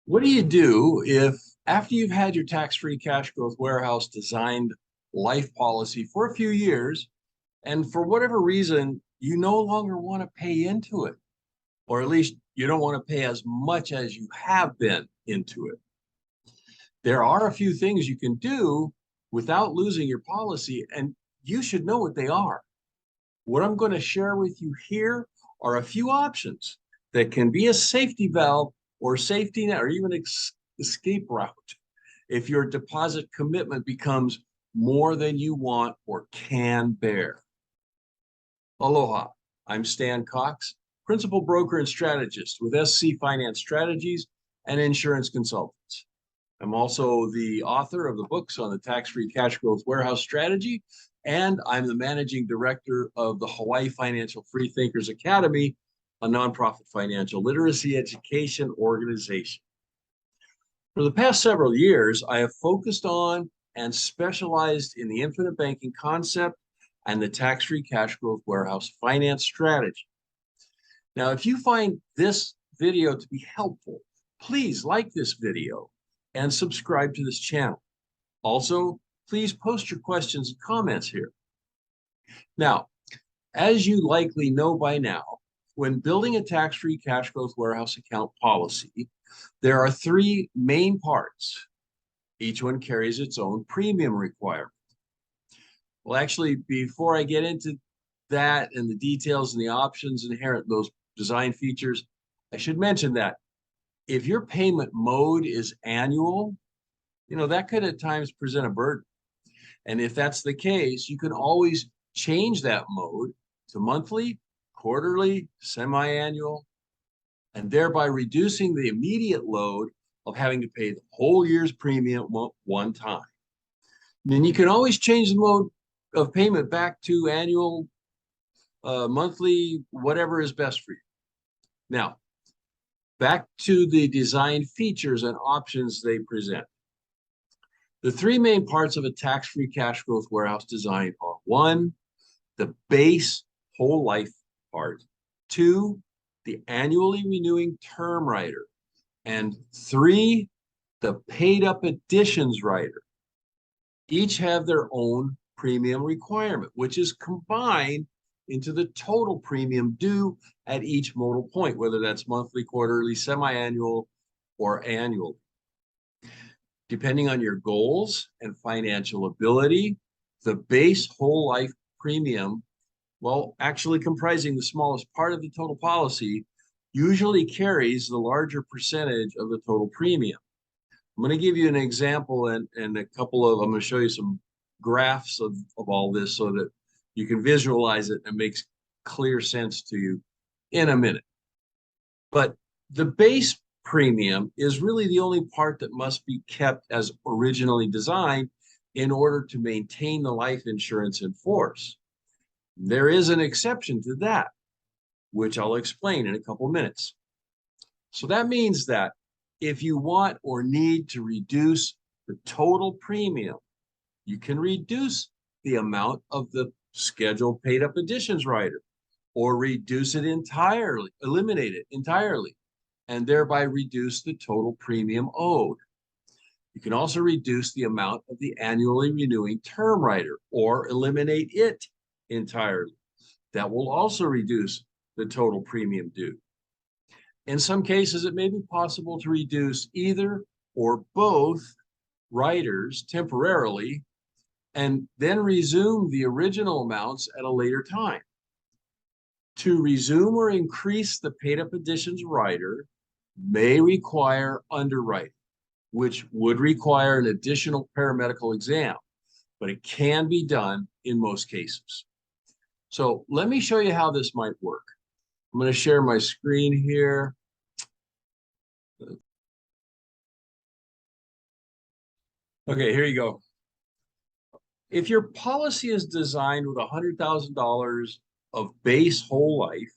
What do you do if, after you've had your tax-free cash growth warehouse designed life policy for a few years, and for whatever reason, you no longer want to pay into it, or at least you don't want to pay as much as you have been into it? There are a few things you can do without losing your policy, and you should know what they are. What I'm going to share with you here are a few options that can be a safety valve or safety net or even escape route if your deposit commitment becomes more than you want or can bear. Aloha, I'm Stan Cox, principal broker and strategist with SC Finance Strategies and Insurance Consultants. I'm also the author of the books on the tax-free cash growth warehouse strategy, and I'm the managing director of the Hawaii Financial Freethinkers Academy, a nonprofit financial literacy education organization. For the past several years, I have focused on and specialized in the infinite banking concept and the tax-free cash growth warehouse finance strategy. Now, if you find this video to be helpful, please like this video and subscribe to this channel. Also, please post your questions and comments here. Now, as you likely know by now, when building a tax-free cash growth warehouse account policy, there are three main parts. Each one carries its own premium requirement. Well, actually, before I get into that and the details and the options inherent in those design features, I should mention that if your payment mode is annual, that could at times present a burden. And if that's the case, you can always change that mode to monthly, quarterly, semi-annual, and thereby reducing the immediate load of having to pay the whole year's premium one time. And then you can always change the mode of payment back to annual, monthly, whatever is best for you. Now, back to the design features and options they present. The three main parts of a tax-free cash growth warehouse design are: one, the base whole life part; two, the annually renewing term rider; and three, the paid up additions rider. Each have their own premium requirement, which is combined into the total premium due at each modal point, whether that's monthly, quarterly, semi-annual, or annual. Depending on your goals and financial ability, the base whole life premium, well, actually comprising the smallest part of the total policy, usually carries the larger percentage of the total premium. I'm going to give you an example and a couple of, I'm going to show you some graphs of all this so that you can visualize it and it makes clear sense to you in a minute. But the base premium is really the only part that must be kept as originally designed in order to maintain the life insurance in force. There is an exception to that, which I'll explain in a couple minutes. So that means that if you want or need to reduce the total premium, you can reduce the amount of the scheduled paid up additions rider, or reduce it entirely, eliminate it entirely, and thereby reduce the total premium owed. You can also reduce the amount of the annually renewing term rider or eliminate it entirely. That will also reduce the total premium due. In some cases, it may be possible to reduce either or both riders temporarily and then resume the original amounts at a later time. To resume or increase the paid up additions rider may require underwriting, which would require an additional paramedical exam, but it can be done in most cases. So let me show you how this might work. I'm going to share my screen here. Okay, here you go. If your policy is designed with $100,000 of base whole life,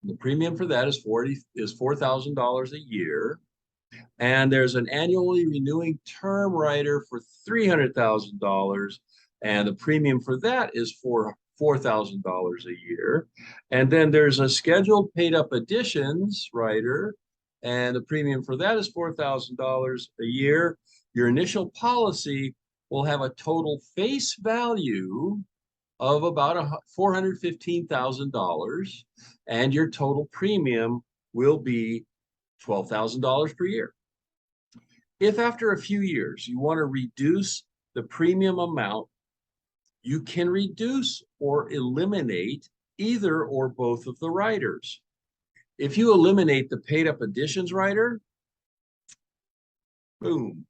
the premium for that is $4,000 a year, and there's an annually renewing term rider for $300,000, and the premium for that is $4,000 a year. And then there's a scheduled paid up additions rider and the premium for that is $4,000 a year. Your initial policy will have a total face value of about $415,000, and your total premium will be $12,000 per year. If after a few years you want to reduce the premium amount, you can reduce or eliminate either or both of the riders. If you eliminate the paid up additions rider, boom,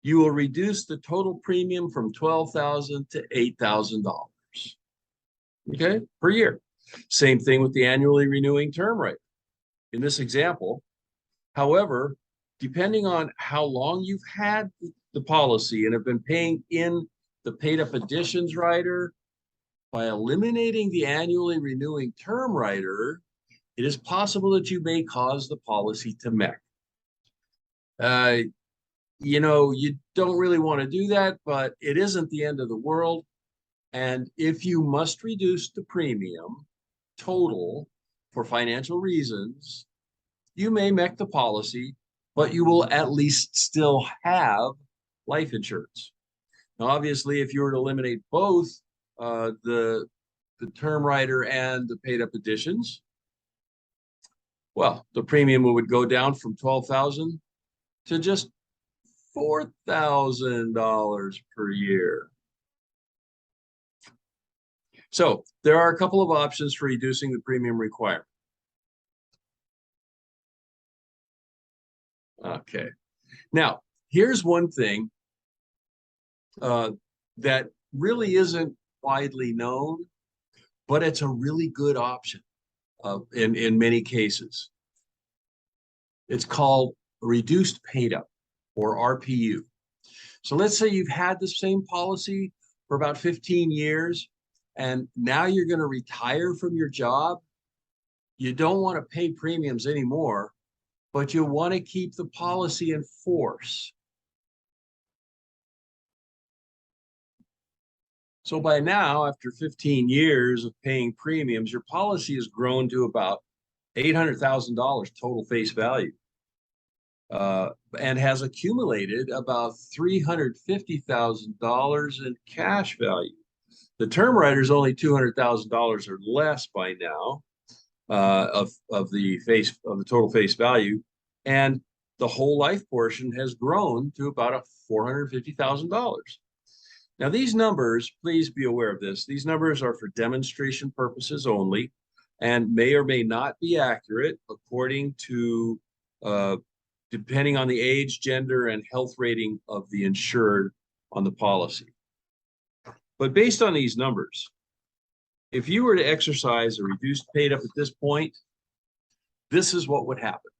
you will reduce the total premium from $12,000 to $8,000, okay, per year. Same thing with the annually renewing term rate. In this example, however, depending on how long you've had the policy and have been paying in the paid up additions rider, by eliminating the annually renewing term rider, it is possible that you may cause the policy to mech. You don't really want to do that, but it isn't the end of the world. And if you must reduce the premium total for financial reasons, you may mech the policy, but you will at least still have life insurance. Now, obviously, if you were to eliminate both the term rider and the paid up additions, well, the premium would go down from $12,000 to just $4,000 per year. So there are a couple of options for reducing the premium requirement. Okay. Now, here's one thing that really isn't widely known, but it's a really good option in many cases. It's called reduced paid up, or RPU. So let's say you've had the same policy for about 15 years, and now you're going to retire from your job. You don't want to pay premiums anymore, but you want to keep the policy in force. So by now, after 15 years of paying premiums, your policy has grown to about $800,000 total face value, and has accumulated about $350,000 in cash value. The term rider is only $200,000 or less by now of the total face value, and the whole life portion has grown to about $450,000. Now, these numbers, please be aware of this. These numbers are for demonstration purposes only and may or may not be accurate according to, depending on the age, gender, and health rating of the insured on the policy. But based on these numbers, if you were to exercise a reduced paid up at this point, this is what would happen.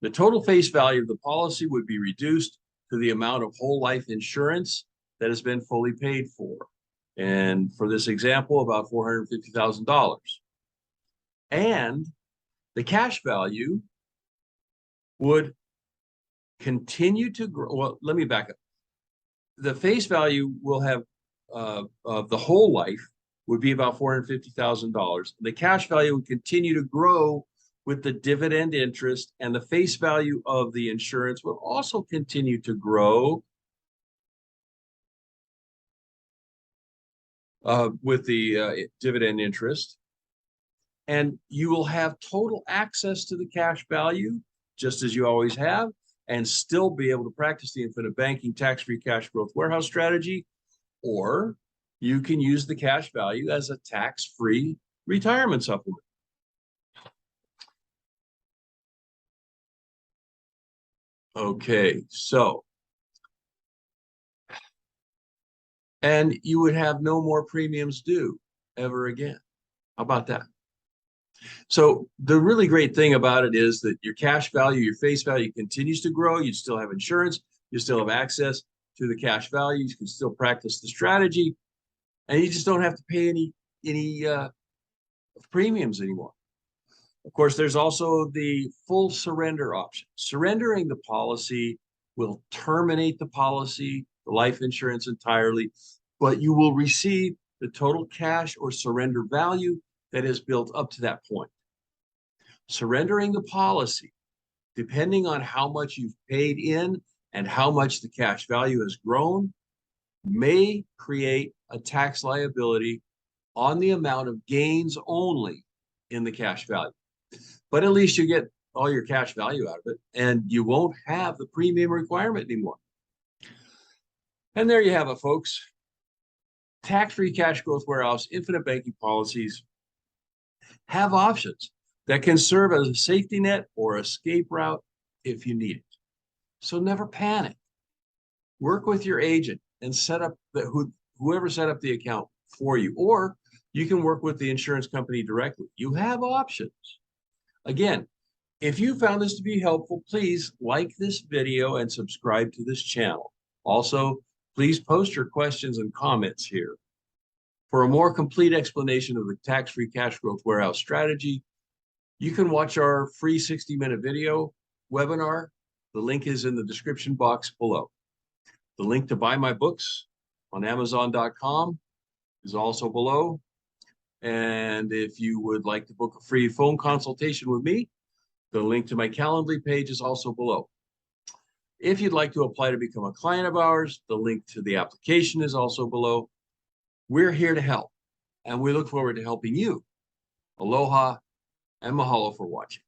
The total face value of the policy would be reduced to the amount of whole life insurance that has been fully paid for. And for this example, about $450,000. And the cash value would continue to grow. Well, let me back up. The face value will have of the whole life would be about $450,000. The cash value would continue to grow with the dividend interest, and the face value of the insurance will also continue to grow with the dividend interest. And you will have total access to the cash value, just as you always have, and still be able to practice the infinite banking tax-free cash growth warehouse strategy, or you can use the cash value as a tax-free retirement supplement. Okay, so, and you would have no more premiums due ever again. How about that? So the really great thing about it is that your cash value, your face value continues to grow. You still have insurance. You still have access to the cash value. You can still practice the strategy, and you just don't have to pay any premiums anymore. Of course, there's also the full surrender option. Surrendering the policy will terminate the policy, the life insurance entirely, but you will receive the total cash or surrender value that is built up to that point. Surrendering the policy, depending on how much you've paid in and how much the cash value has grown, may create a tax liability on the amount of gains only in the cash value. But at least you get all your cash value out of it, and you won't have the premium requirement anymore. And there you have it, folks. Tax-free cash growth warehouse, infinite banking policies have options that can serve as a safety net or escape route if you need it. So never panic. Work with your agent and set up whoever set up the account for you, or you can work with the insurance company directly. You have options. Again, if you found this to be helpful, please like this video and subscribe to this channel. Also, please post your questions and comments here. For a more complete explanation of the tax-free cash growth warehouse strategy, you can watch our free 60-minute video webinar. The link is in the description box below. The link to buy my books on Amazon.com is also below. And if you would like to book a free phone consultation with me, the link to my Calendly page is also below. If you'd like to apply to become a client of ours, the link to the application is also below. We're here to help, and we look forward to helping you. Aloha and mahalo for watching.